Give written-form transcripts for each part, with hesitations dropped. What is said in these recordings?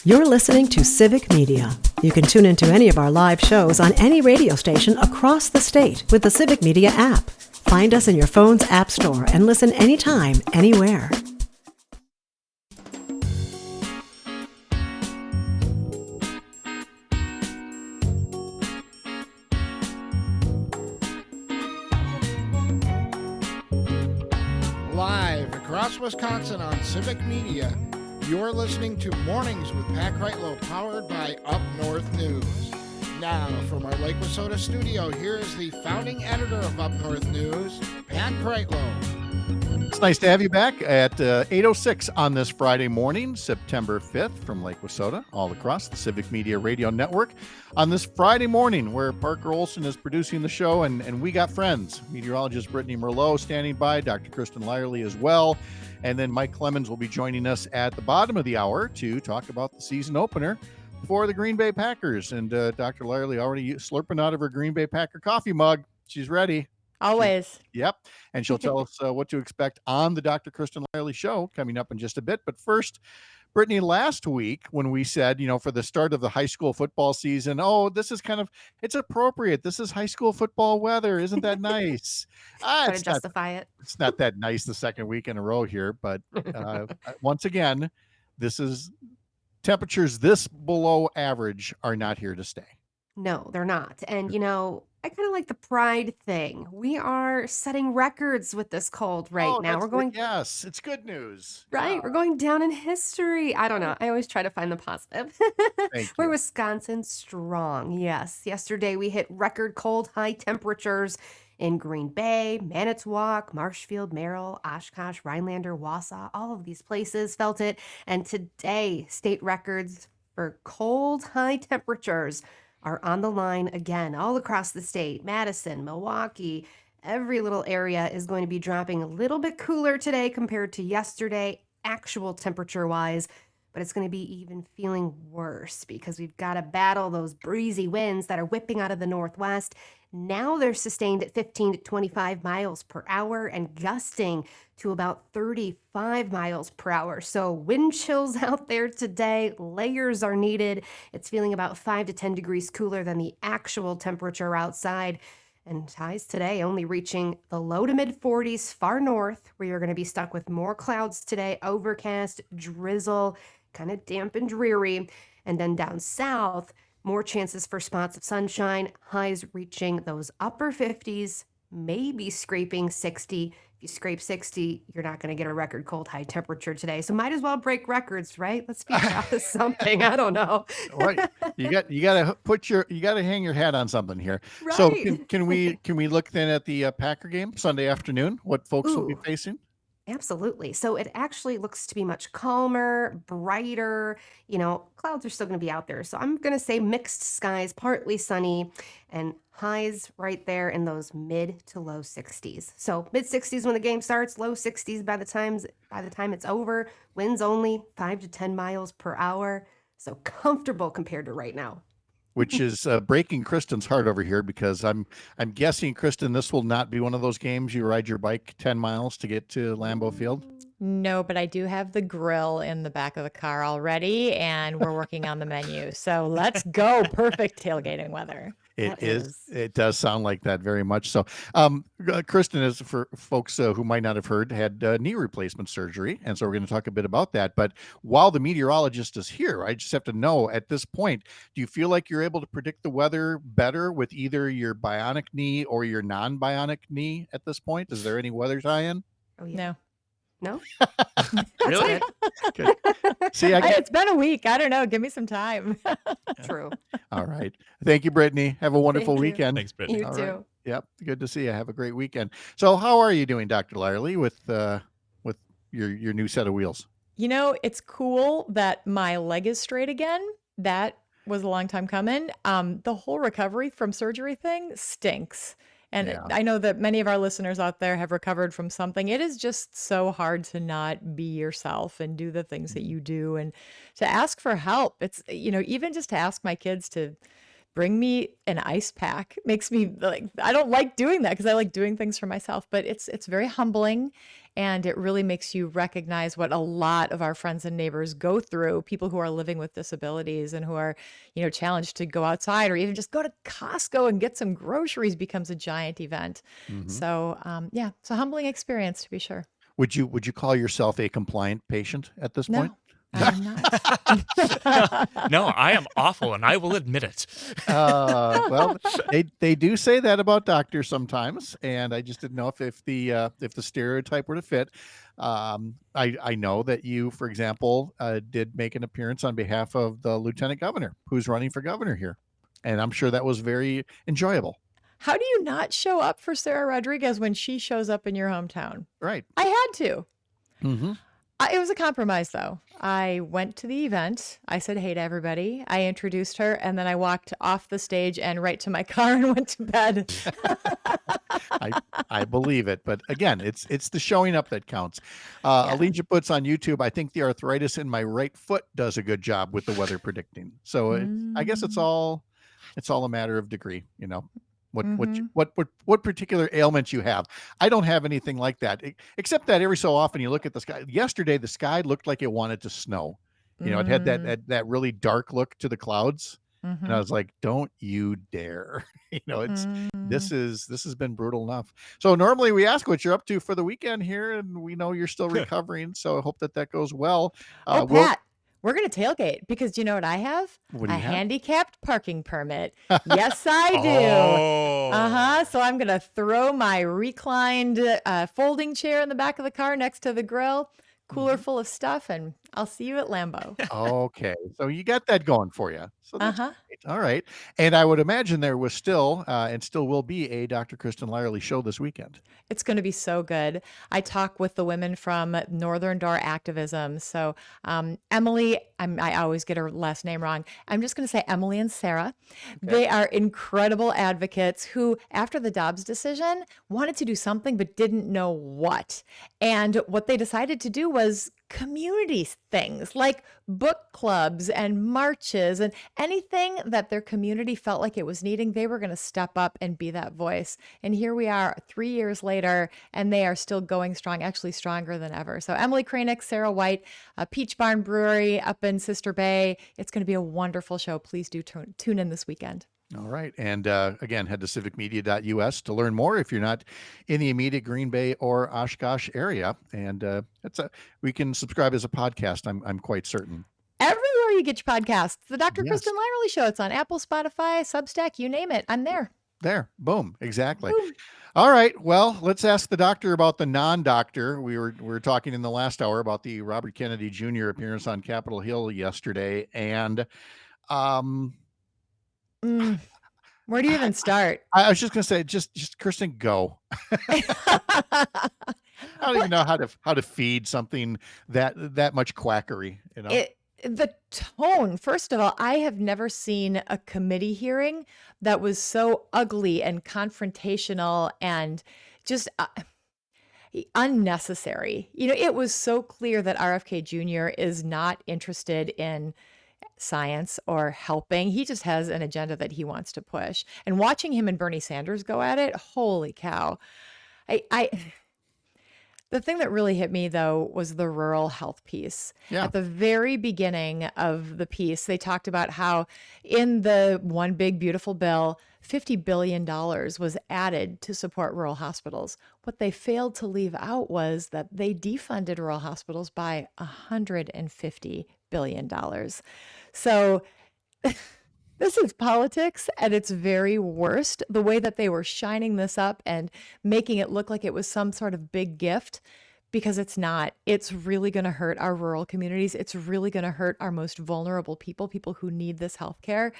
You're listening to Civic Media. You can tune into any of our live shows on any radio station across the state with the Civic Media app. Find us in your phone's app store and listen anytime, anywhere. Live across Wisconsin on Civic Media, you're listening to Mornings with Pat Kreitlow, powered by Up North News. Now, from our Lake Wissota studio, here is the founding editor of Up North News, Pat Kreitlow. It's nice to have you back at 8:06 on this Friday morning, September 5th, from Lake Wissota, all across the Civic Media Radio Network. On this Friday morning, where Parker Olson is producing the show, and we got friends. Meteorologist Brittany Merlot standing by, Dr. Kristin Lyerly as well. And then Mike Clemens will be joining us at the bottom of the hour to talk about the season opener for the Green Bay Packers. And Dr. Lyerly already slurping out of her Green Bay Packer coffee mug. She's ready. Always. Yep. And she'll tell us what to expect on the Dr. Kristin Lyerly show coming up in just a bit. But first, Brittany, last week when we said, for the start of the high school football season, this is it's appropriate. This is high school football weather. Isn't that nice? Try to justify it. It's not that nice the second week in a row here. But once again, this is temperatures this below average are not here to stay. No, they're not. And, I kind of like the pride thing. We are setting records with this cold right now. We're going, yes, it's good news. right? We're going down in history. I don't know. I always try to find the positive. We're Wisconsin strong. Yes. Yesterday we hit record cold high temperatures in Green Bay, Manitowoc, Marshfield, Merrill, Oshkosh, Rhinelander, Wausau. All of these places felt it. And today, state records for cold high temperatures are on the line again all across the state. Madison, Milwaukee, every little area is going to be dropping a little bit cooler today compared to yesterday, actual temperature-wise, but it's going to be even feeling worse because we've got to battle those breezy winds that are whipping out of the northwest. Now they're sustained at 15 to 25 miles per hour and gusting to about 35 miles per hour. So wind chills out there today. Layers are needed. It's feeling about 5 to 10 degrees cooler than the actual temperature outside. And highs today only reaching the low to mid 40s far north, where you're going to be stuck with more clouds today, overcast, drizzle, kind of damp and dreary. And then down south, more chances for spots of sunshine, highs reaching those upper 50s, maybe scraping 60. If you scrape 60, you're not going to get a record cold high temperature today. So might as well break records, right? Let's be proud of something. I don't know. Right. You got to hang your hat on something here. Right. So can we look then at the Packer game Sunday afternoon? What folks will be facing? Absolutely. So it actually looks to be much calmer, brighter. Clouds are still going to be out there. So I'm going to say mixed skies, partly sunny, and highs right there in those mid to low 60s. So mid 60s when the game starts, low 60s by the time it's over. Winds only 5 to 10 miles per hour. So comfortable compared to right now. Which is breaking Kristin's heart over here, because I'm guessing, Kristin, this will not be one of those games you ride your bike 10 miles to get to Lambeau Field. No, but I do have the grill in the back of the car already, and we're working on the menu. So let's go. Perfect tailgating weather. It does sound like that very much so. Kristin, is, for folks who might not have heard, had knee replacement surgery. And so we're going to talk a bit about that. But while the meteorologist is here, I just have to know at this point, do you feel like you're able to predict the weather better with either your bionic knee or your non-bionic knee at this point? Is there any weather tie-in? Oh, yeah. No? Really? Good. See, it's been a week. I don't know. Give me some time. True. All right. Thank you, Brittany. Have a wonderful weekend. Thanks, Brittany. You too. Right. Yep. Good to see you. Have a great weekend. So how are you doing, Dr. Lyerly, with your new set of wheels? It's cool that my leg is straight again. That was a long time coming. The whole recovery from surgery thing stinks. And Yeah. I know that many of our listeners out there have recovered from something. It is just so hard to not be yourself and do the things that you do and to ask for help. It's, even just to ask my kids to bring me an ice pack. Makes me like, I don't like doing that because I like doing things for myself, but it's very humbling, and it really makes you recognize what a lot of our friends and neighbors go through, people who are living with disabilities and who are, challenged to go outside or even just go to Costco and get some groceries becomes a giant event. So, yeah, it's a humbling experience to be sure. Would you call yourself a compliant patient at this point? No. I am not. No, I am awful, and I will admit it. Well, they do say that about doctors sometimes, and I just didn't know if the stereotype were to fit. I know that you, for example, did make an appearance on behalf of the lieutenant governor who's running for governor here, and I'm sure that was very enjoyable. How do you not show up for Sarah Rodriguez when she shows up in your hometown? Right. I had to. Mm-hmm. It was a compromise, though. I went to the event. I said hey to everybody. I introduced her, and then I walked off the stage and right to my car and went to bed. I believe it, but again, it's the showing up that counts. Alicia puts on YouTube, I think the arthritis in my right foot does a good job with the weather predicting. So I guess it's all a matter of degree, what particular ailments you have. I don't have anything like that, except that every so often you look at the sky. Yesterday, the sky looked like it wanted to snow. It had that really dark look to the clouds. And I was like, don't you dare. This has been brutal enough. So normally we ask what you're up to for the weekend here, and we know you're still recovering. So I hope that goes well. Pat, we're going to tailgate because you know what I have? What do you have? Handicapped parking permit. Yes, I do. Oh. So I'm going to throw my reclined folding chair in the back of the car next to the grill, cooler full of stuff, and I'll see you at Lambeau. Okay. So you got that going for you. So that's great. All right. And I would imagine there was still and still will be a Dr. Kristin Lyerly show this weekend. It's going to be so good. I talk with the women from Northern Door Activism. So Emily, I always get her last name wrong. I'm just going to say Emily and Sarah. Okay. They are incredible advocates who, after the Dobbs decision, wanted to do something but didn't know what. And what they decided to do was community things like book clubs and marches and anything that their community felt like it was needing. They were going to step up and be that voice. And here we are 3 years later, and they are still going strong, actually stronger than ever. So Emily Kranick, Sarah White, Peach Barn Brewery up in Sister Bay. It's going to be a wonderful show. Please do tune in this weekend. All right. And again, head to civicmedia.us to learn more if you're not in the immediate Green Bay or Oshkosh area. And we can subscribe as a podcast, I'm quite certain. Everywhere you get your podcasts. The Dr. Kristin Lyerly Show. It's on Apple, Spotify, Substack, you name it. I'm there. There. Boom. Exactly. Boom. All right. Well, let's ask the doctor about the non-doctor. We were talking in the last hour about the Robert Kennedy Jr. appearance on Capitol Hill yesterday. And where do you even start? I was just going to say, just Kristin, go. I don't even know how to feed something that much quackery, The tone, first of all, I have never seen a committee hearing that was so ugly and confrontational and just unnecessary. It was so clear that RFK Jr. is not interested in science or helping. He just has an agenda that he wants to push. And watching him and Bernie Sanders go at it, holy cow. The thing that really hit me, though, was the rural health piece. Yeah. At the very beginning of the piece, they talked about how in the One Big Beautiful Bill, $50 billion was added to support rural hospitals. What they failed to leave out was that they defunded rural hospitals by $150 billion. So this is politics at its very worst, the way that they were shining this up and making it look like it was some sort of big gift, because it's not. It's really going to hurt our rural communities. It's really going to hurt our most vulnerable people who need this healthcare.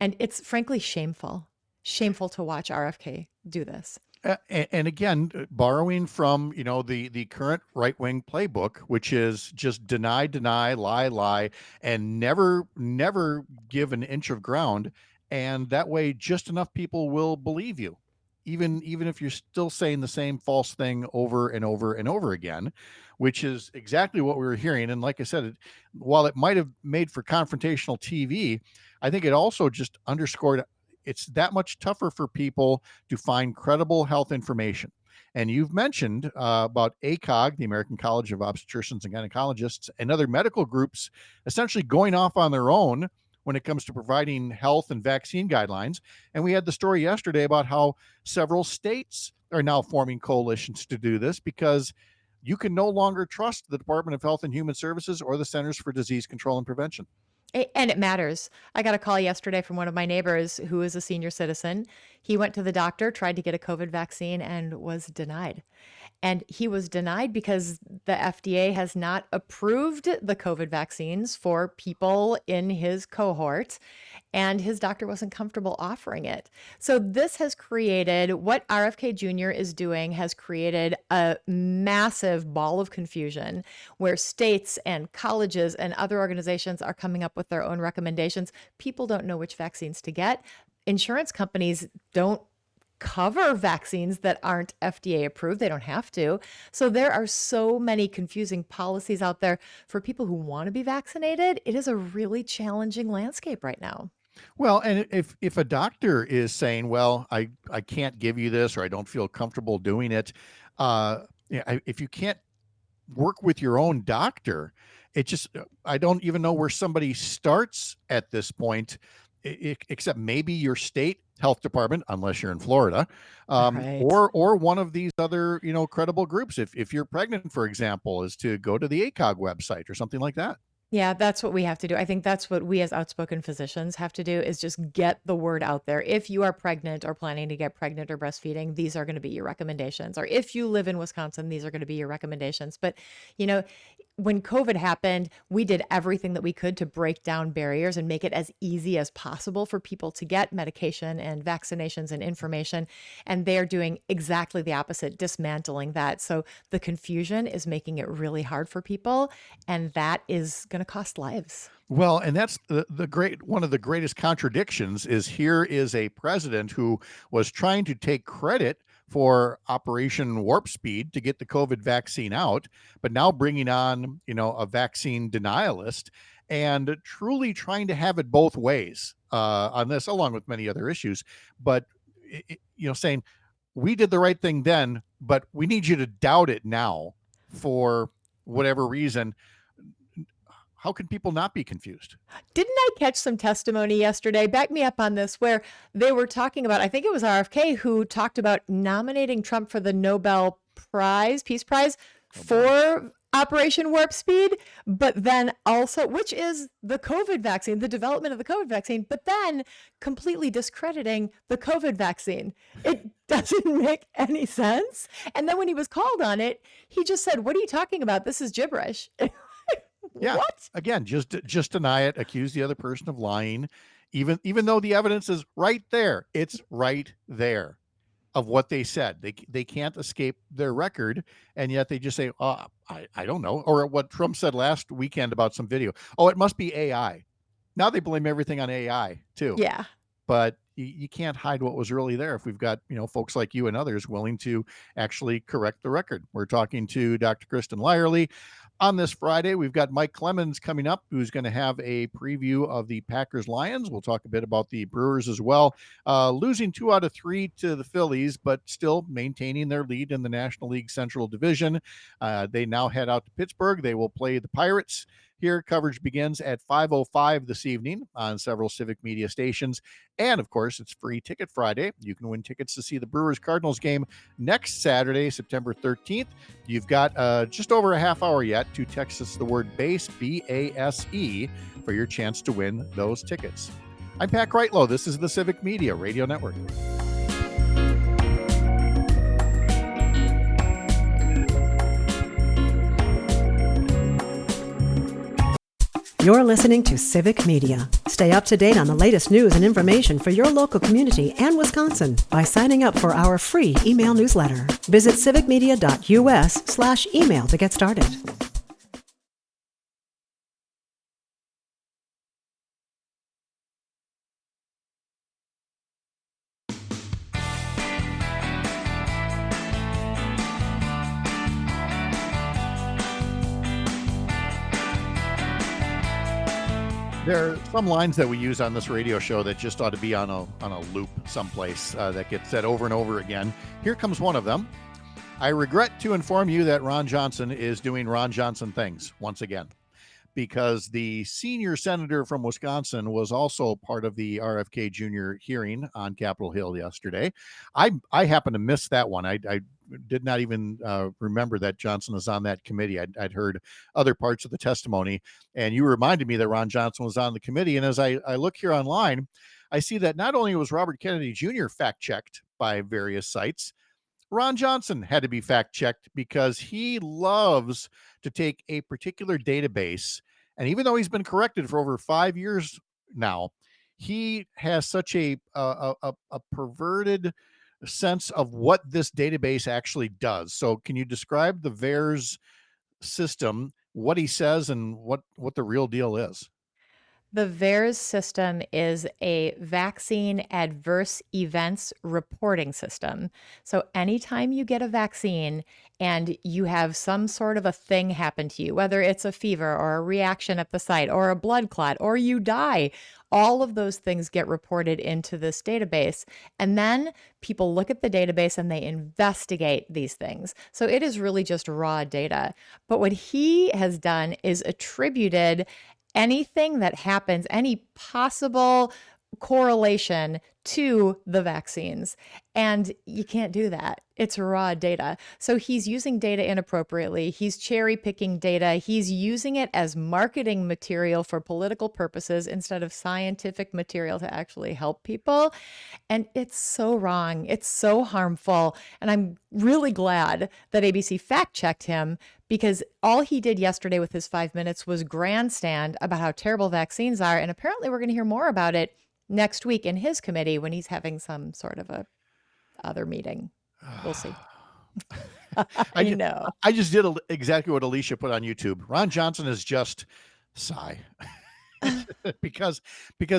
And it's frankly shameful to watch RFK do this. And again, borrowing from, the current right-wing playbook, which is just deny, lie, and never give an inch of ground. And that way, just enough people will believe you, even if you're still saying the same false thing over and over and over again, which is exactly what we were hearing. And like I said, while it might have made for confrontational TV, I think it also just underscored it's that much tougher for people to find credible health information. And you've mentioned about ACOG, the American College of Obstetricians and Gynecologists, and other medical groups essentially going off on their own when it comes to providing health and vaccine guidelines. And we had the story yesterday about how several states are now forming coalitions to do this because you can no longer trust the Department of Health and Human Services or the Centers for Disease Control and Prevention. And it matters. I got a call yesterday from one of my neighbors who is a senior citizen. He went to the doctor, tried to get a COVID vaccine, and was denied. And he was denied because the FDA has not approved the COVID vaccines for people in his cohort, and his doctor wasn't comfortable offering it. So this has created, what RFK Jr. is doing has created a massive ball of confusion where states and colleges and other organizations are coming up with their own recommendations. People don't know which vaccines to get. Insurance companies don't cover vaccines that aren't FDA approved. They don't have to. So there are so many confusing policies out there for people who want to be vaccinated. It is a really challenging landscape right now. Well, and if a doctor is saying, well, I can't give you this, or I don't feel comfortable doing it, if you can't work with your own doctor, it just, I don't even know where somebody starts at this point, except maybe your state health department, unless you're in Florida, Right. or one of these other, credible groups. If you're pregnant, for example, is to go to the ACOG website or something like that. Yeah, that's what we have to do. I think that's what we as outspoken physicians have to do, is just get the word out there. If you are pregnant or planning to get pregnant or breastfeeding, these are going to be your recommendations. Or if you live in Wisconsin, these are going to be your recommendations. But, when COVID happened, we did everything that we could to break down barriers and make it as easy as possible for people to get medication and vaccinations and information. And they're doing exactly the opposite, dismantling that. So the confusion is making it really hard for people, and that is going to cost lives. Well, and that's one of the greatest contradictions is here is a president who was trying to take credit for Operation Warp Speed to get the COVID vaccine out, but now bringing on, a vaccine denialist and truly trying to have it both ways on this, along with many other issues. But, saying we did the right thing then, but we need you to doubt it now for whatever reason. How can people not be confused? Didn't I catch some testimony yesterday? Back me up on this, where they were talking about, I think it was RFK who talked about nominating Trump for the Nobel Prize, Peace Prize, for Operation Warp Speed, but then also, which is the COVID vaccine, the development of the COVID vaccine, but then completely discrediting the COVID vaccine. It doesn't make any sense. And then when he was called on it, he just said, "What are you talking about? This is gibberish." Yeah. What? Again, just deny it, accuse the other person of lying, even though the evidence is right there. It's right there of what they said. They can't escape their record, and yet they just say, "Oh, I don't know." Or what Trump said last weekend about some video. "Oh, it must be AI." Now they blame everything on AI too. Yeah. But you can't hide what was really there if we've got, folks like you and others willing to actually correct the record. We're talking to Dr. Kristin Lyerly. On this Friday, we've got Mike Clemens coming up, who's going to have a preview of the Packers-Lions. We'll talk a bit about the Brewers as well. Losing 2 out of 3 to the Phillies, but still maintaining their lead in the National League Central Division. They now head out to Pittsburgh. They will play the Pirates. Here, coverage begins at 5:05 this evening on several Civic Media stations. And, of course, it's Free Ticket Friday. You can win tickets to see the Brewers-Cardinals game next Saturday, September 13th. You've got just over a half hour yet to text us the word BASE, B-A-S-E, for your chance to win those tickets. I'm Pat Kreitlow. This is the Civic Media Radio Network. You're listening to Civic Media. Stay up to date on the latest news and information for your local community and Wisconsin by signing up for our free email newsletter. Visit civicmedia.us/email to get started. There are some lines that we use on this radio show that just ought to be on a loop someplace that gets said over and over again. Here comes one of them. I regret to inform you that Ron Johnson is doing Ron Johnson things once again, because the senior senator from Wisconsin was also part of the RFK Jr. hearing on Capitol Hill yesterday. I happened to miss that one. I did not even remember that Johnson was on that committee. I'd heard other parts of the testimony, and you reminded me that Ron Johnson was on the committee. And as I look here online, I see that not only was Robert Kennedy Jr. fact-checked by various sites, Ron Johnson had to be fact-checked because he loves to take a particular database, and even though he's been corrected for over 5 years now, he has such a perverted sense of what this database actually does. So can you describe the VAERS system, what he says, and what the real deal is? The VAERS system is a vaccine adverse events reporting system. So anytime you get a vaccine and you have some sort of a thing happen to you, whether it's a fever or a reaction at the site or a blood clot or you die, all of those things get reported into this database. And then people look at the database and they investigate these things. So it is really just raw data. But what he has done is attributed anything that happens, any possible correlation to the vaccines. And you can't do that. It's raw data. So he's using data inappropriately. He's cherry picking data. He's using it as marketing material for political purposes instead of scientific material to actually help people. And it's so wrong. It's so harmful. And I'm really glad that ABC fact checked him, because all he did yesterday with his 5 minutes was grandstand about how terrible vaccines are. And apparently we're going to hear more about it next week in his committee when he's having some sort of a other meeting. We'll see. I just did exactly what Alicia put on YouTube. Ron Johnson is just sigh. because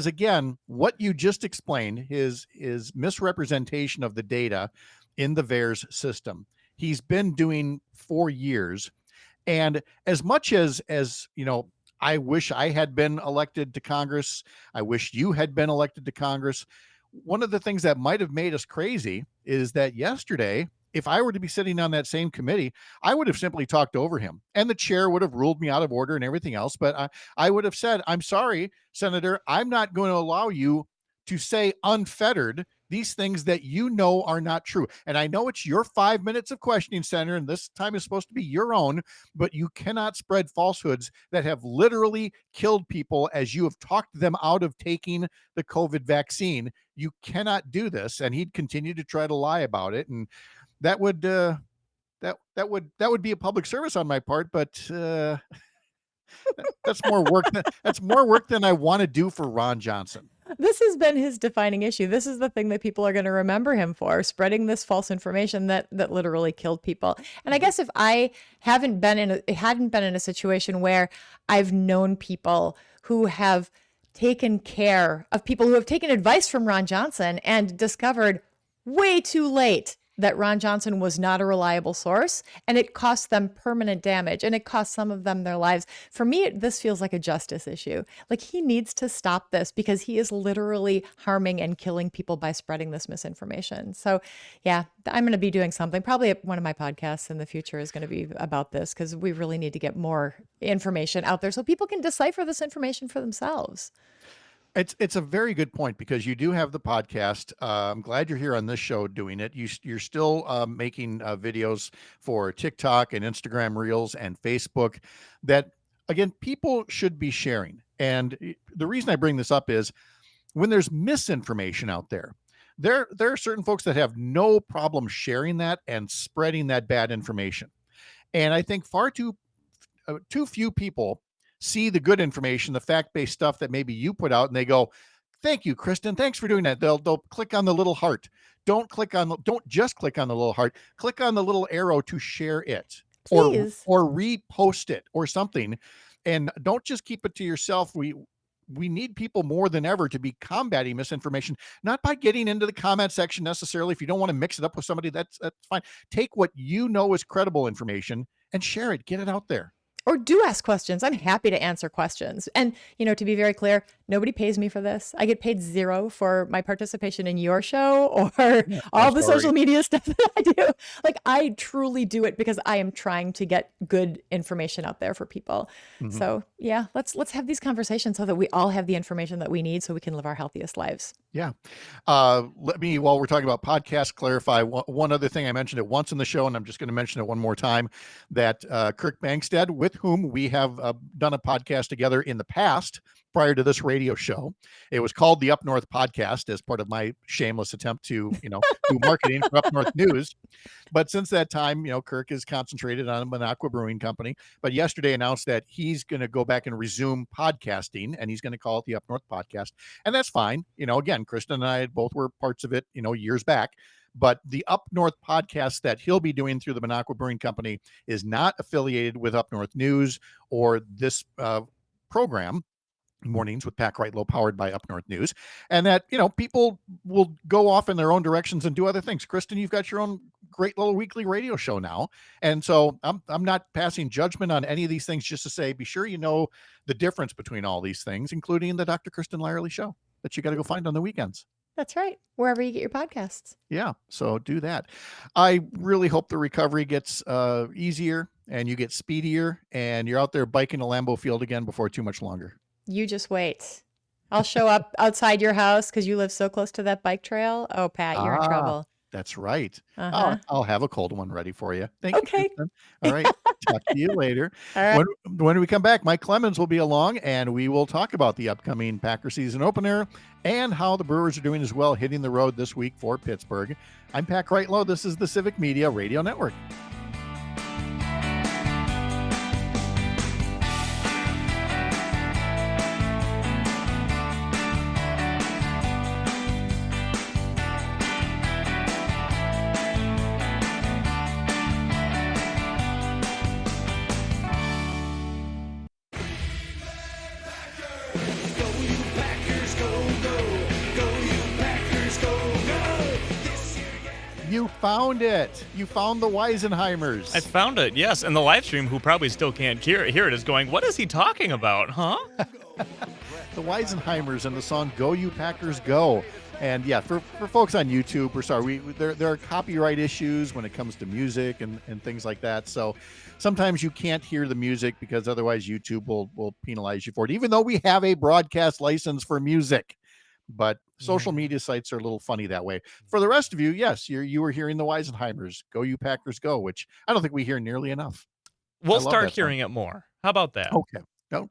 again, what you just explained is misrepresentation of the data in the VAERS system. He's been doing for years. And as much as I wish I had been elected to Congress, I wish you had been elected to Congress. One of the things that might have made us crazy is that yesterday, if I were to be sitting on that same committee, I would have simply talked over him, and the chair would have ruled me out of order and everything else. But I would have said, I'm sorry, Senator, I'm not going to allow you to say unfettered these things that you know are not true. And I know it's your 5 minutes of questioning, Senator, and this time is supposed to be your own, but you cannot spread falsehoods that have literally killed people as you have talked them out of taking the COVID vaccine. You cannot do this. And he'd continue to try to lie about it. And that would be a public service on my part, but that's more work than I want to do for Ron Johnson. This has been his defining issue. This is the thing that people are going to remember him for, spreading this false information that literally killed people. And I guess if I hadn't been in a situation where I've known people who have taken care of people who have taken advice from Ron Johnson and discovered way too late that Ron Johnson was not a reliable source, and it cost them permanent damage, and it cost some of them their lives. For me, this feels like a justice issue. Like, he needs to stop this because he is literally harming and killing people by spreading this misinformation. So yeah, I'm going to be doing something. Probably one of my podcasts in the future is going to be about this, because we really need to get more information out there so people can decipher this information for themselves. It's a very good point, because you do have the podcast. I'm glad you're here on this show doing it. You're still making videos for TikTok and Instagram Reels and Facebook that, again, people should be sharing. And the reason I bring this up is when there's misinformation out there are certain folks that have no problem sharing that and spreading that bad information. And I think far too few people see the good information, the fact-based stuff that maybe you put out, and they go, thank you, Kristin, thanks for doing that. They'll click on the little heart. Don't just click on the little heart. Click on the little arrow to share it. Please. Or repost it or something. And don't just keep it to yourself. We need people more than ever to be combating misinformation, not by getting into the comment section necessarily. If you don't want to mix it up with somebody, that's fine. Take what you know is credible information and share it. Get it out there. or do ask questions. I'm happy to answer questions. And, to be very clear, nobody pays me for this. I get paid zero for my participation in your show or all the social media stuff that I do. Like, I truly do it because I am trying to get good information out there for people. Mm-hmm. So yeah, let's have these conversations so that we all have the information that we need so we can live our healthiest lives. Yeah. Let me, while we're talking about podcasts, clarify one other thing. I mentioned it once in the show, and I'm just going to mention it one more time, that Kirk Bangstad, with whom we have done a podcast together in the past prior to this radio show. It was called the Up North Podcast as part of my shameless attempt to, do marketing for Up North News. But since that time, Kirk has concentrated on Minocqua Brewing Company, but yesterday announced that he's going to go back and resume podcasting, and he's going to call it the Up North Podcast. And that's fine. Again, Kristin and I both were parts of it, years back. But the Up North podcast that he'll be doing through the Minocqua Brewing Company is not affiliated with Up North News or this program, Mornings with Pat Kreitlow, powered by Up North News, and that people will go off in their own directions and do other things. Kristin, you've got your own great little weekly radio show now, and so I'm not passing judgment on any of these things, just to say be sure you know the difference between all these things, including the Dr. Kristin Lyerly show that you got to go find on the weekends. That's right. Wherever you get your podcasts. Yeah, so do that. I really hope the recovery gets easier and you get speedier and you're out there biking a Lambeau Field again before too much longer. You just wait. I'll show up outside your house because you live so close to that bike trail. Oh, Pat, you're in trouble. That's right. Uh-huh. I'll have a cold one ready for you. Thank you, Kristin. All right. Talk to you later. All right. When we come back, Mike Clemens will be along, and we will talk about the upcoming Packer season opener and how the Brewers are doing as well, hitting the road this week for Pittsburgh. I'm Pat Kreitlow. This is the Civic Media Radio Network. You found it. You found the Weisenheimers. I found it, yes. And the live stream, who probably still can't hear it, is going, what is he talking about, huh? The Weisenheimers and the song Go You Packers Go. And yeah, for folks on YouTube, we're sorry, there are copyright issues when it comes to music and things like that. So sometimes you can't hear the music because otherwise YouTube will penalize you for it, even though we have a broadcast license for music. But social media sites are a little funny that way. For the rest of you, yes, you were hearing the Weisenheimers, Go You Packers Go, which I don't think we hear nearly enough. We'll start hearing it more. How about that? Okay. No,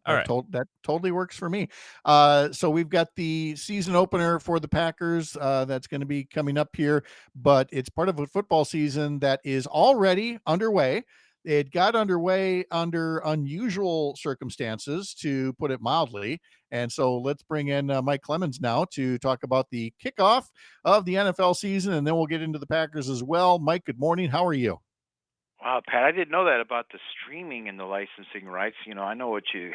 that totally works for me. So we've got the season opener for the Packers that's going to be coming up here, but it's part of a football season that is already underway. It got underway under unusual circumstances, to put it mildly. And so let's bring in Mike Clemens now to talk about the kickoff of the NFL season, and then we'll get into the Packers as well. Mike, good morning. How are you? Wow, Pat, I didn't know that about the streaming and the licensing rights. I know what you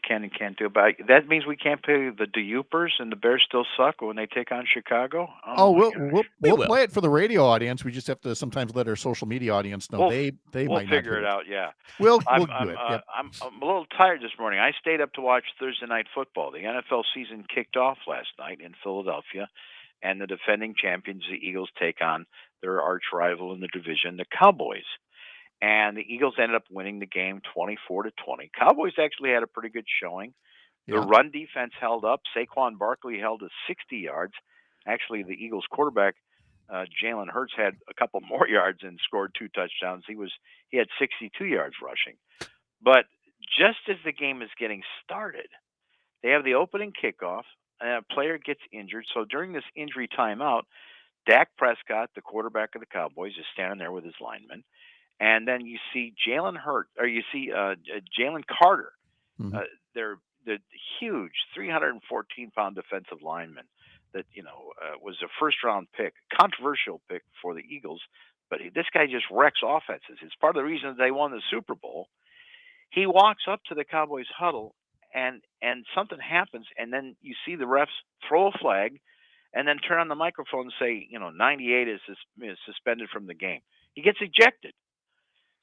can and can't do, but that means we can't play the Dupers, and the Bears still suck when they take on Chicago. We'll play it for the radio audience. We just have to sometimes let our social media audience know they might figure it out. Yeah, we'll do it. Yep. I'm a little tired this morning. I stayed up to watch Thursday Night Football. The NFL season kicked off last night in Philadelphia, and the defending champions, the Eagles, take on their arch rival in the division, the Cowboys. And the Eagles ended up winning the game 24-20. Cowboys actually had a pretty good showing. The run defense held up. Saquon Barkley held to 60 yards. Actually, the Eagles quarterback, Jalen Hurts, had a couple more yards and scored 2 touchdowns. He had 62 yards rushing. But just as the game is getting started, they have the opening kickoff, and a player gets injured. So during this injury timeout, Dak Prescott, the quarterback of the Cowboys, is standing there with his linemen. And then you see Jalen Carter. Mm-hmm. They're the huge 314-pound defensive lineman that was a first-round pick, controversial pick for the Eagles. But this guy just wrecks offenses. It's part of the reason they won the Super Bowl. He walks up to the Cowboys huddle, and something happens, and then you see the refs throw a flag, and then turn on the microphone and say, 98 is suspended from the game. He gets ejected.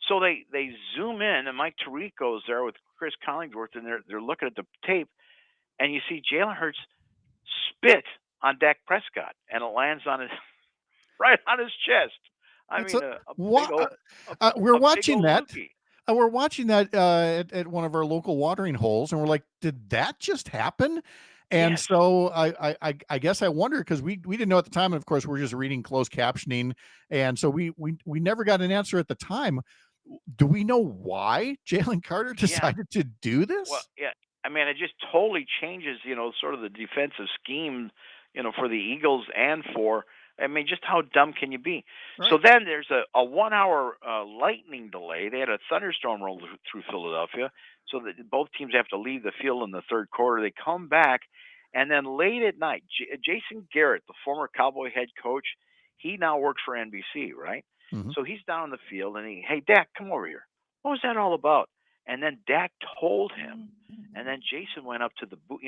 So they zoom in, and Mike Tirico's there with Chris Collingsworth, and they're looking at the tape, and you see Jalen Hurts spit on Dak Prescott, and it lands on his right on his chest. I That's mean, a big old we're a big watching old that. loogie. We're watching that at one of our local watering holes, and we're like, did that just happen? And Yes. so I guess I wonder, because we didn't know at the time, and of course we're just reading closed captioning, and so we never got an answer at the time. Do we know why Jalen Carter Yeah. decided to do Well, this? yeah. I mean, it just totally changes, sort of the defensive scheme, for the Eagles and for. I mean, just how dumb can you be? Right. So then there's a 1 hour lightning delay. They had a thunderstorm roll through Philadelphia, so that both teams have to leave the field in the third quarter. They come back, and then late at night, Jason Garrett, the former Cowboy head coach, he now works for NBC, right? Mm-hmm. So he's down in the field, and hey, Dak, come over here. What was that all about? And then Dak told him, and then Jason went up to the booth,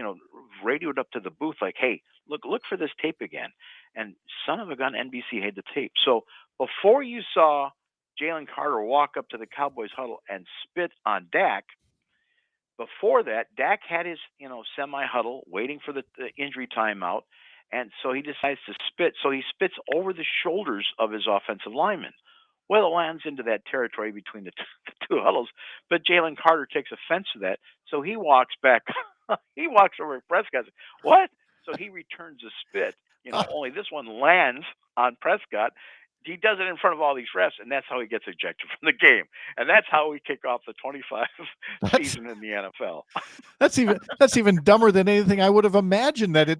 radioed up to the booth like, "Hey, look for this tape again." And son of a gun, NBC had the tape. So before you saw Jalen Carter walk up to the Cowboys huddle and spit on Dak, before that, Dak had his semi-huddle waiting for the injury timeout, and so he decides to spit. So he spits over the shoulders of his offensive lineman. Well, it lands into that territory between the two huddles, but Jalen Carter takes offense to that, so he walks back. He walks over to Prescott. What? So he returns the spit. Only this one lands on Prescott. He does it in front of all these refs, and that's how he gets ejected from the game. And that's how we kick off the 25 season in the NFL. That's even dumber than anything I would have imagined. That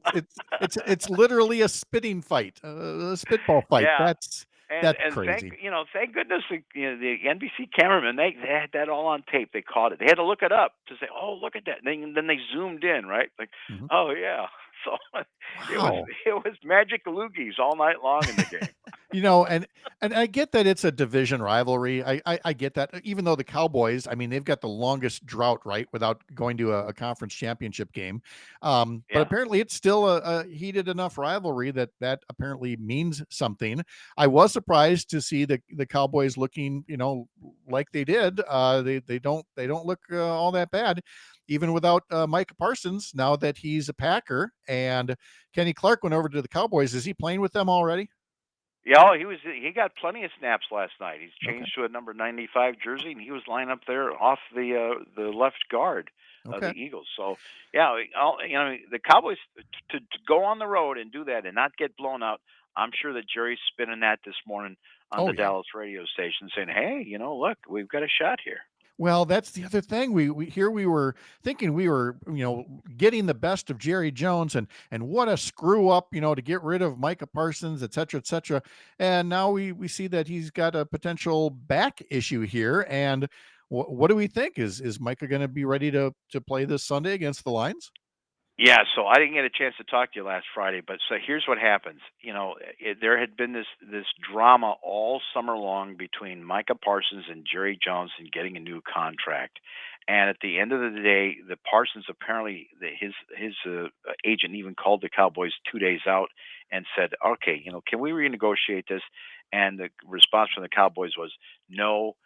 it's literally a spitting fight, a spitball fight. Yeah. That's And crazy. thank goodness the NBC cameraman they had that all on tape. They caught it. They had to look it up to say, "Oh, look at that." And then they zoomed in, right? Like, Mm-hmm. "Oh yeah." So wow. it was magic loogies all night long in the game. And I get that it's a division rivalry. I get that, even though the Cowboys, I mean, they've got the longest drought, right, without going to a conference championship game. But apparently it's still a heated enough rivalry that apparently means something. I was surprised to see the Cowboys looking, like they did. They don't look all that bad, even without Micah Parsons, now that he's a Packer. And Kenny Clark went over to the Cowboys. Is he playing with them already? Yeah, he got plenty of snaps last night. He's changed to a number 95 jersey, and he was lying up there off the left guard of the Eagles. So yeah, the Cowboys to go on the road and do that and not get blown out. I'm sure that Jerry's spinning that this morning on the Dallas radio station, saying, "Hey, look, we've got a shot here." Well, that's the other thing. We were thinking we were, getting the best of Jerry Jones, and what a screw up, to get rid of Micah Parsons, et cetera, et cetera. And now we see that he's got a potential back issue here. And what do we think? Is Micah going to be ready to play this Sunday against the Lions? Yeah, so I didn't get a chance to talk to you last Friday, but so here's what happens. There had been this drama all summer long between Micah Parsons and Jerry Jones in getting a new contract, and at the end of the day, the Parsons apparently his agent even called the Cowboys 2 days out and said, "Okay, can we renegotiate this?" And the response from the Cowboys was, "No."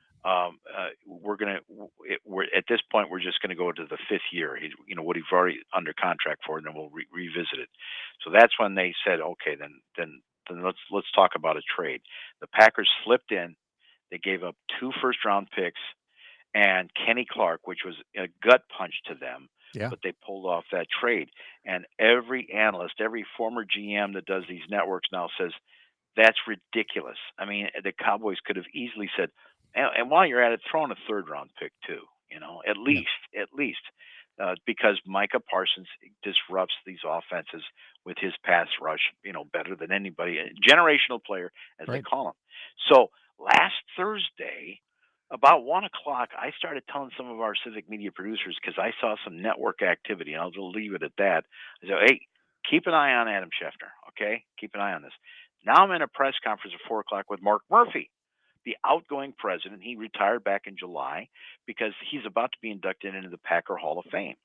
We're at this point we're just going to go to the fifth year. What he's already under contract for, and then we'll revisit it. So that's when they said, okay, then let's talk about a trade. The Packers slipped in. They gave up 2 first-round picks and Kenny Clark, which was a gut punch to them. Yeah. But they pulled off that trade. And every analyst, every former GM that does these networks now says that's ridiculous. I mean, the Cowboys could have easily said, and while you're at it, throw in a third-round pick too. At least, because Micah Parsons disrupts these offenses with his pass rush, better than anybody. A generational player, as they call him. So last Thursday, about 1 o'clock, I started telling some of our civic media producers, because I saw some network activity, and I'll just leave it at that. I said, hey, keep an eye on Adam Schefter, okay? Keep an eye on this. Now I'm in a press conference at 4 o'clock with Mark Murphy, the outgoing president. He retired back in July because he's about to be inducted into the Packer Hall of Fame.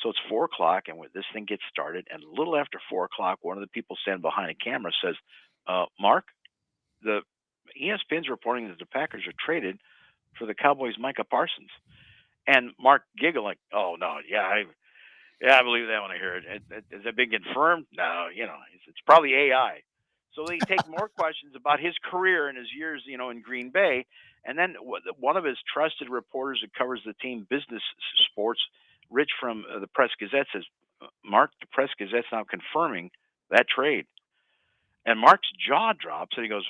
So it's 4 o'clock, and when this thing gets started, and a little after 4 o'clock, one of the people standing behind a camera says, Mark, the ESPN's reporting that the Packers are traded for the Cowboys, Micah Parsons. And Mark giggled like, "Oh no, I believe that when I hear it. Has it been confirmed? No, it's probably AI." So they take more questions about his career and his years, in Green Bay. And then one of his trusted reporters that covers the team business sports, Rich from the Press Gazette, says, "Mark, the Press Gazette's now confirming that trade." And Mark's jaw drops and he goes,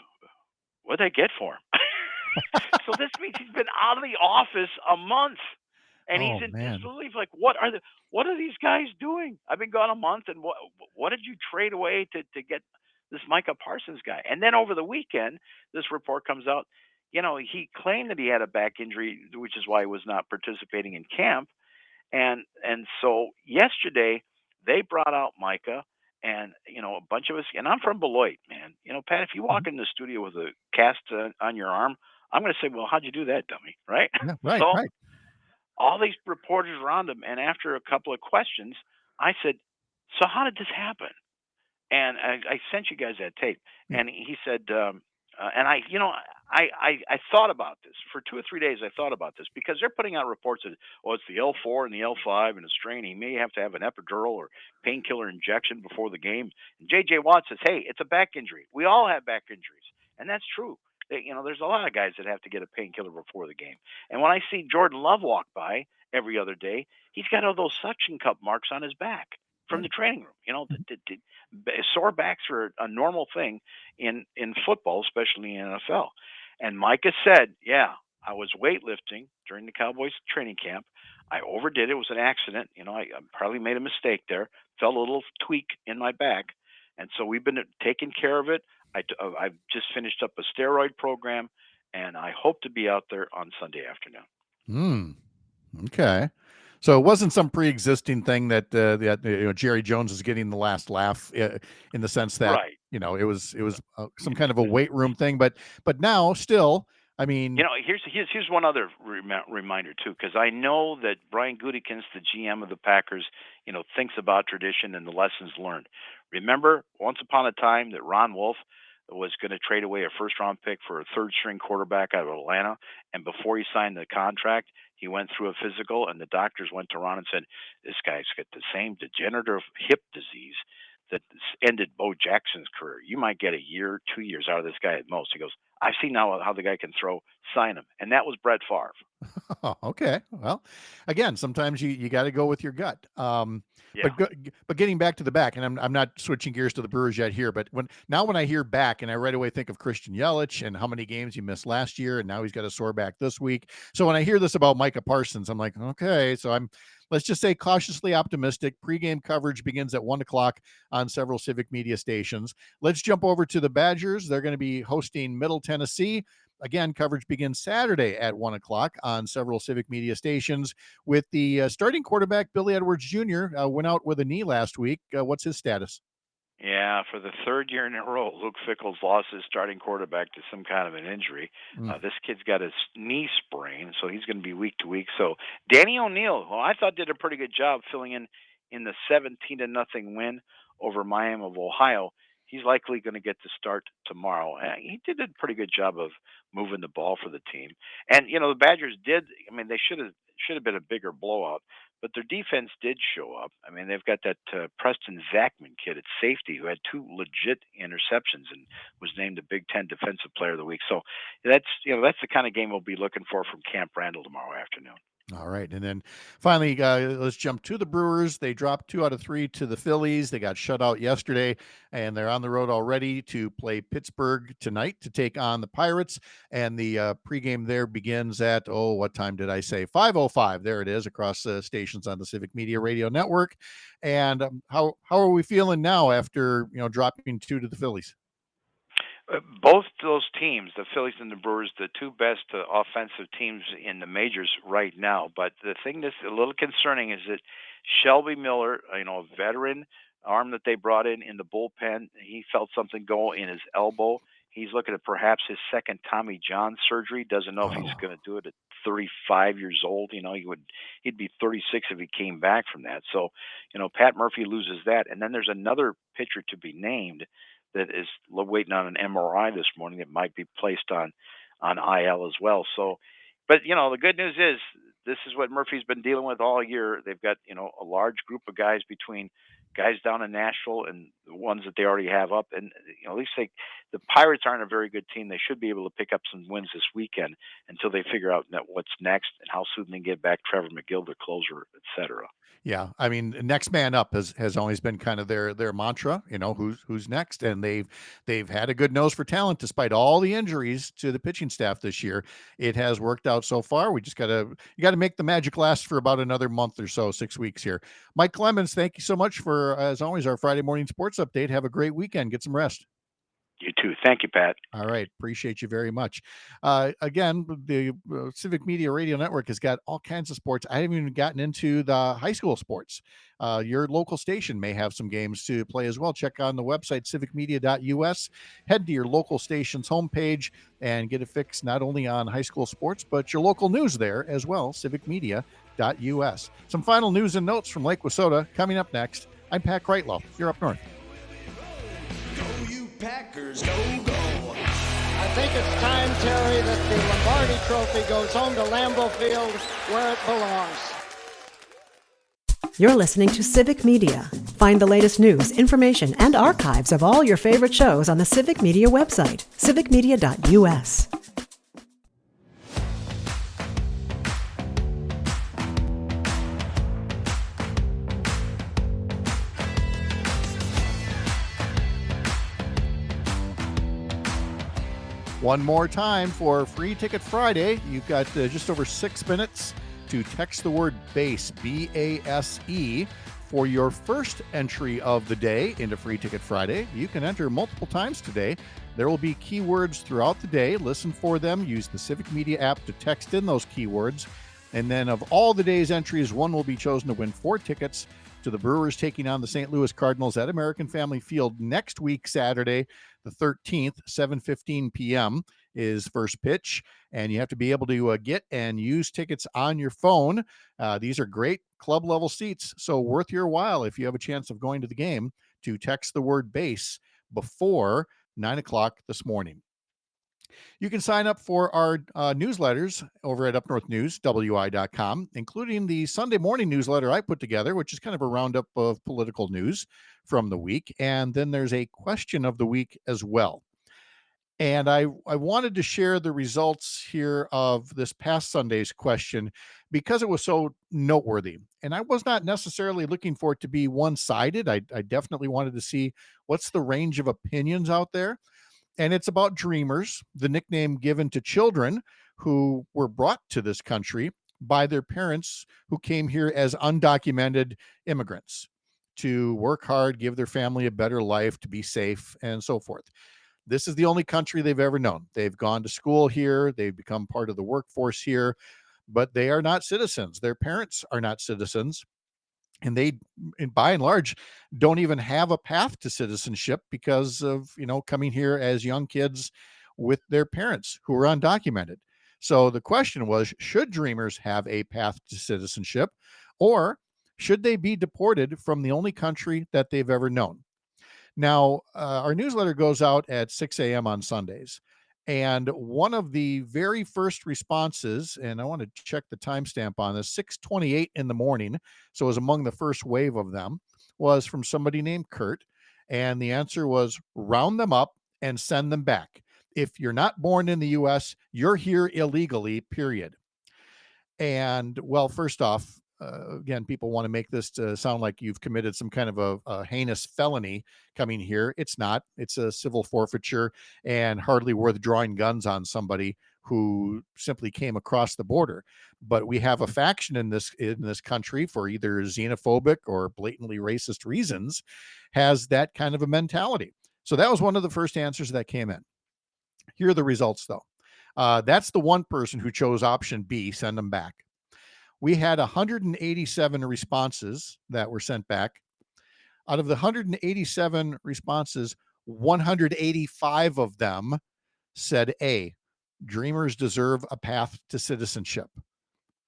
"What'd they get for him?" So this means he's been out of the office a month. And he's in disbelief. Like, what are these guys doing? I've been gone a month, and what did you trade away to get this Micah Parsons guy? And then over the weekend, this report comes out. He claimed that he had a back injury, which is why he was not participating in camp. And so yesterday they brought out Micah, and a bunch of us. And I'm from Beloit, man. Pat, if you walk in the studio with a cast on your arm, I'm going to say, "Well, how'd you do that, dummy?" Right? Yeah, right, So right. all these reporters around him, and after a couple of questions, I said, "So how did this happen?" And I sent you guys that tape, and he said, and I thought about this for 2 or 3 days. I thought about this because they're putting out reports that, it's the L4 and the L5 and a strain. He may have to have an epidural or painkiller injection before the game. And J.J. Watt says, "Hey, it's a back injury. We all have back injuries," and that's true. There's a lot of guys that have to get a painkiller before the game. And when I see Jordan Love walk by every other day, he's got all those suction cup marks on his back from the training room. Sore backs are a normal thing in football, especially in NFL. And Micah said, "Yeah, I was weightlifting during the Cowboys training camp. I overdid it. It was an accident. I probably made a mistake there. Felt a little tweak in my back. And so we've been taking care of it. I've just finished up a steroid program, and I hope to be out there on Sunday afternoon." Okay. So it wasn't some pre-existing thing that Jerry Jones is getting the last laugh in the sense that right. It was some kind of a weight room thing, but now still, I mean, here's one other reminder too, because I know that Brian Gutekunst, the GM of the Packers, thinks about tradition and the lessons learned. Remember, once upon a time that Ron Wolf was going to trade away a first-round pick for a third-string quarterback out of Atlanta, and before he signed the contract, he went through a physical, and the doctors went to Ron and said, "This guy's got the same degenerative hip disease that ended Bo Jackson's career. You might get a year, 2 years out of this guy at most." He goes, "I've seen now how the guy can throw. Sign him." And that was Brett Favre. Oh, okay. Well, again, sometimes you got to go with your gut. Yeah. But getting back to the back, and I'm not switching gears to the Brewers yet here, but when I hear back, and I right away think of Kristin Lyerly and how many games he missed last year, and now he's got a sore back this week. So when I hear this about Micah Parsons, I'm like, okay, so let's just say cautiously optimistic. Pre-game coverage begins at 1:00 on several Civic Media stations. Let's jump over to the Badgers. They're going to be hosting Middle Tennessee. Again, coverage begins Saturday at 1:00 on several Civic Media stations with the starting quarterback, Billy Edwards Jr., went out with a knee last week. What's his status? Yeah, for the third year in a row, Luke Fickell's lost his starting quarterback to some kind of an injury. This kid's got his knee sprain, so he's going to be week to week. So Danny O'Neill, who I thought did a pretty good job filling in the 17-0 win over Miami of Ohio, he's likely going to get the start tomorrow. He did a pretty good job of moving the ball for the team. And the Badgers did. I mean, they should have been a bigger blowout, but their defense did show up. I mean, they've got that Preston Zachman kid at safety who had 2 legit interceptions and was named the Big Ten Defensive Player of the Week. So that's the kind of game we'll be looking for from Camp Randall tomorrow afternoon. All right. And then finally, let's jump to the Brewers. They dropped 2 out of 3 to the Phillies. They got shut out yesterday, and they're on the road already to play Pittsburgh tonight to take on the Pirates. And the pregame there begins at, what time did I say? 5:05. There it is, across the stations on the Civic Media Radio Network. And how are we feeling now after dropping 2 to the Phillies? Both those teams, the Phillies and the Brewers, the 2 best offensive teams in the majors right now. But the thing that's a little concerning is that Shelby Miller, a veteran arm that they brought in the bullpen, he felt something go in his elbow. He's looking at perhaps his second Tommy John surgery. Doesn't know if he's going to do it at 35 years old. He'd be 36 if he came back from that. So, Pat Murphy loses that. And then there's another pitcher to be named that is waiting on an MRI this morning that might be placed on IL as well. So, But the good news is this is what Murphy's been dealing with all year. They've got a large group of guys between guys down in Nashville and the ones that they already have up, and at least the Pirates aren't a very good team. They should be able to pick up some wins this weekend until they figure out what's next and how soon they get back Trevor McGill, their closer, etc. Yeah, I mean, next man up has always been kind of their mantra. Who's next, and they've had a good nose for talent despite all the injuries to the pitching staff this year. It has worked out so far. We just you got to make the magic last for about another month or so, 6 weeks here. Mike Clemens, thank you so much for, as always, our Friday morning sports update. Have a great weekend. Get some rest. You too. Thank you, Pat. All right. Appreciate you very much. Again, the Civic Media Radio Network has got all kinds of sports. I haven't even gotten into the high school sports. Your local station may have some games to play as well. Check on the website, civicmedia.us. Head to your local station's homepage and get a fix not only on high school sports, but your local news there as well, civicmedia.us. Some final news and notes from Lake Wissota coming up next. I'm Pat Kreitlow. You're up north. Packers, go, go. I think it's time, Terry, that the Lombardi Trophy goes home to Lambeau Field where it belongs. You're listening to Civic Media. Find the latest news, information, and archives of all your favorite shows on the Civic Media website, civicmedia.us. One more time for Free Ticket Friday. You've got just over 6 minutes to text the word BASE, B-A-S-E, for your first entry of the day into Free Ticket Friday. You can enter multiple times today. There will be keywords throughout the day. Listen for them. Use the Civic Media app to text in those keywords. And then of all the day's entries, one will be chosen to win 4 tickets to the Brewers taking on the St. Louis Cardinals at American Family Field next week, Saturday, the 13th, 7:15 p.m. is first pitch, and you have to be able to get and use tickets on your phone. These are great club level seats, so worth your while if you have a chance of going to the game to text the word BASE before 9 o'clock this morning. You can sign up for our newsletters over at upnorthnews.wi.com, including the Sunday morning newsletter I put together, which is kind of a roundup of political news from the week. And then there's a question of the week as well. And I wanted to share the results here of this past Sunday's question because it was so noteworthy. And I was not necessarily looking for it to be one-sided. I definitely wanted to see what's the range of opinions out there. And it's about dreamers, the nickname given to children who were brought to this country by their parents who came here as undocumented immigrants to work hard, give their family a better life, to be safe, and so forth. This is the only country they've ever known. They've gone to school here. They've become part of the workforce here, but they are not citizens. Their parents are not citizens. And they, by and large, don't even have a path to citizenship because of, coming here as young kids with their parents who are undocumented. So the question was, should dreamers have a path to citizenship, or should they be deported from the only country that they've ever known? Now, our newsletter goes out at 6 a.m. on Sundays. And one of the very first responses, and I want to check the timestamp on this, 6:28 in the morning, so it was among the first wave of them, was from somebody named Kurt. And the answer was, round them up and send them back. If you're not born in the U.S., you're here illegally, period. And, well, first off, again, people want to make this sound like you've committed some kind of a heinous felony coming here. It's not. It's a civil forfeiture and hardly worth drawing guns on somebody who simply came across the border. But we have a faction in this country, for either xenophobic or blatantly racist reasons, has that kind of a mentality. So that was one of the first answers that came in. Here are the results, though. That's the one person who chose option B, send them back. We had 187 responses that were sent back. Out of the 187 responses, 185 of them said A, dreamers deserve a path to citizenship.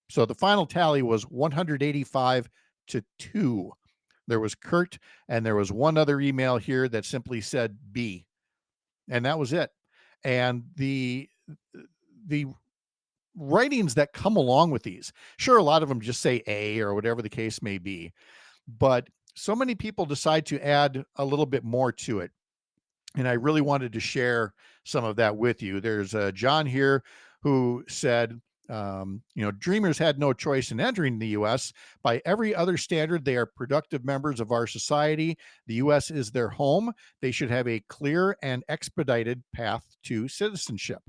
So the final tally was 185 to 2. There was Kurt, and there was one other email here that simply said B. And that was it. And the writings that come along with these. Sure, a lot of them just say A or whatever the case may be, but so many people decide to add a little bit more to it. And I really wanted to share some of that with you. There's John here who said, dreamers had no choice in entering the U.S. By every other standard, they are productive members of our society. The U.S. is their home. They should have a clear and expedited path to citizenship.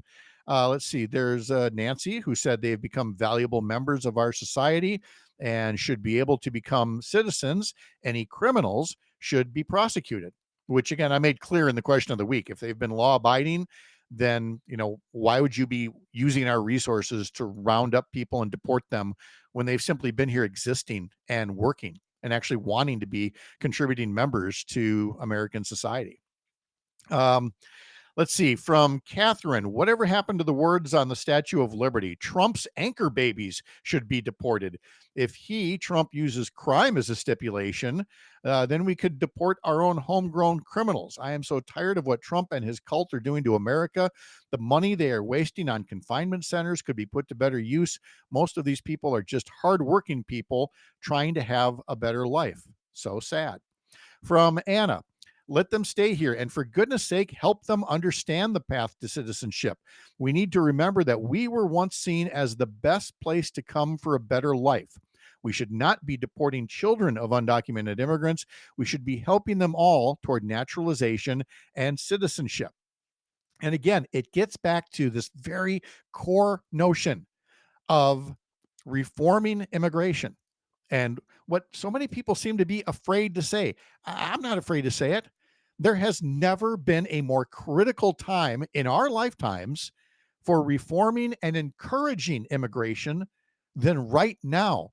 Let's see. There's Nancy who said they've become valuable members of our society and should be able to become citizens. Any criminals should be prosecuted, which again, I made clear in the question of the week. If they've been law abiding, then, why would you be using our resources to round up people and deport them when they've simply been here existing and working and actually wanting to be contributing members to American society? Let's see, from Catherine, whatever happened to the words on the Statue of Liberty? Trump's anchor babies should be deported. If Trump, uses crime as a stipulation, then we could deport our own homegrown criminals. I am so tired of what Trump and his cult are doing to America. The money they are wasting on confinement centers could be put to better use. Most of these people are just hardworking people trying to have a better life. So sad. From Anna, let them stay here, and for goodness sake, help them understand the path to citizenship. We need to remember that we were once seen as the best place to come for a better life. We should not be deporting children of undocumented immigrants. We should be helping them all toward naturalization and citizenship. And again, it gets back to this very core notion of reforming immigration. And what so many people seem to be afraid to say, I'm not afraid to say it. There has never been a more critical time in our lifetimes for reforming and encouraging immigration than right now,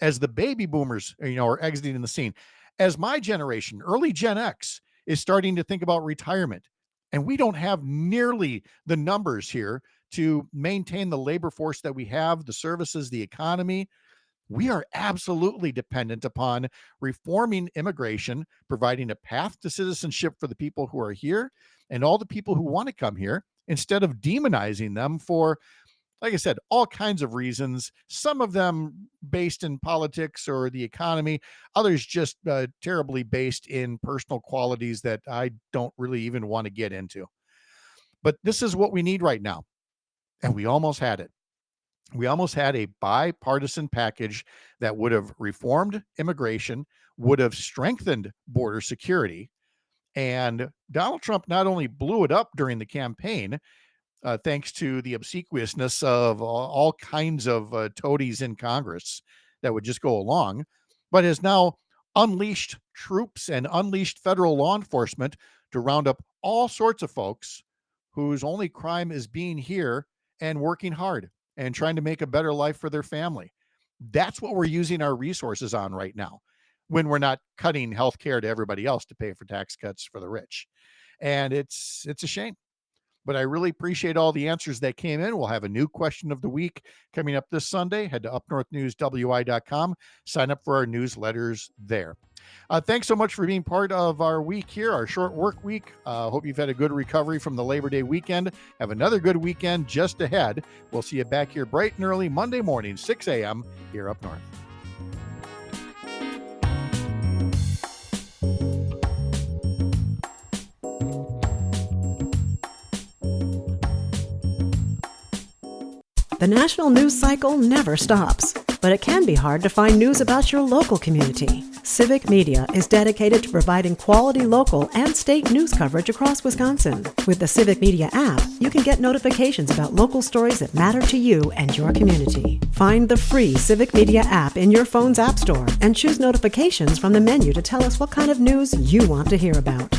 as the baby boomers, are exiting the scene. As my generation, early Gen X, is starting to think about retirement, and we don't have nearly the numbers here to maintain the labor force that we have, the services, the economy. We are absolutely dependent upon reforming immigration, providing a path to citizenship for the people who are here and all the people who want to come here, instead of demonizing them for, like I said, all kinds of reasons, some of them based in politics or the economy, others just terribly based in personal qualities that I don't really even want to get into. But this is what we need right now. And we almost had it. We almost had a bipartisan package that would have reformed immigration, would have strengthened border security. And Donald Trump not only blew it up during the campaign, thanks to the obsequiousness of all kinds of toadies in Congress that would just go along, but has now unleashed troops and unleashed federal law enforcement to round up all sorts of folks whose only crime is being here and working hard and trying to make a better life for their family. That's what we're using our resources on right now, when we're not cutting health care to everybody else to pay for tax cuts for the rich. And it's a shame. But I really appreciate all the answers that came in. We'll have a new question of the week coming up this Sunday. Head to upnorthnewswi.com. Sign up for our newsletters there. Thanks so much for being part of our week here, our short work week. Hope you've had a good recovery from the Labor Day weekend. Have another good weekend just ahead. We'll see you back here bright and early Monday morning, 6 a.m. here up north. The national news cycle never stops, but it can be hard to find news about your local community. Civic Media is dedicated to providing quality local and state news coverage across Wisconsin. With the Civic Media app, you can get notifications about local stories that matter to you and your community. Find the free Civic Media app in your phone's app store and choose notifications from the menu to tell us what kind of news you want to hear about.